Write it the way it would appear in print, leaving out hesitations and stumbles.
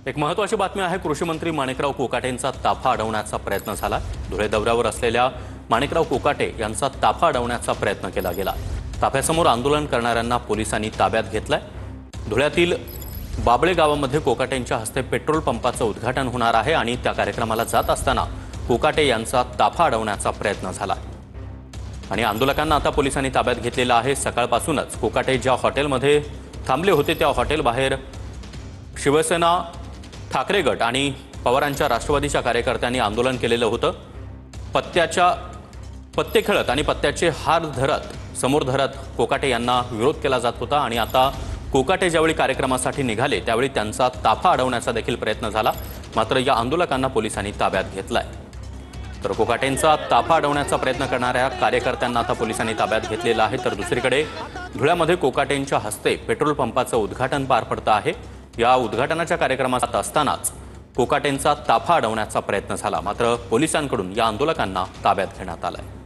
एक महत्त्वाची बातमी आहे। कृषी मंत्री माणिकराव कोकाटेंचा ताफा अडवण्याचा प्रयत्न झाला। धुळे दौऱ्यावर असलेल्या माणिकराव कोकाटे यांचा ताफा अडवण्याचा प्रयत्न केला गेला। ताफ्यासमोर आंदोलन करणाऱ्यांना पोलिसांनी ताब्यात घेतलाय। धुळ्यातील बाबळे गावामध्ये कोकाटेंच्या हस्ते पेट्रोल पंपाचं उद्घाटन होणार आहे आणि त्या कार्यक्रमाला जात असताना कोकाटे यांचा ताफा अडवण्याचा प्रयत्न झाला आणि आंदोलकांना आता पोलिसांनी ताब्यात घेतलेला आहे। सकाळपासूनच कोकाटे ज्या हॉटेलमध्ये थांबले होते त्या हॉटेल बाहेर शिवसेना, ठाकरे गट आणि पवारांच्या राष्ट्रवादीच्या कार्यकर्त्यांनी आंदोलन केलेलं होतं। पत्ते खेळत आणि पत्त्याचे हार समोर धरत कोकाटे यांना विरोध केला जात होता आणि आता कोकाटे ज्यावेळी कार्यक्रमासाठी निघाले त्यावेळी त्यांचा ताफा अडवण्याचा देखील प्रयत्न झाला। मात्र या आंदोलकांना पोलिसांनी ताब्यात घेतलाय। तर कोकाटेंचा ताफा अडवण्याचा प्रयत्न करणाऱ्या कार्यकर्त्यांना आता पोलिसांनी ताब्यात घेतलेला आहे। तर दुसरीकडे धुळ्यामध्ये कोकाटेंच्या हस्ते पेट्रोल पंपाचं उद्घाटन पार पडतं आहे। या उद्घाटनाच्या कार्यक्रमात असतानाच कोकाटेंचा ताफा अडवण्याचा प्रयत्न झाला। मात्र पोलिसांकडून या आंदोलकांना ताब्यात घेण्यात आलंय।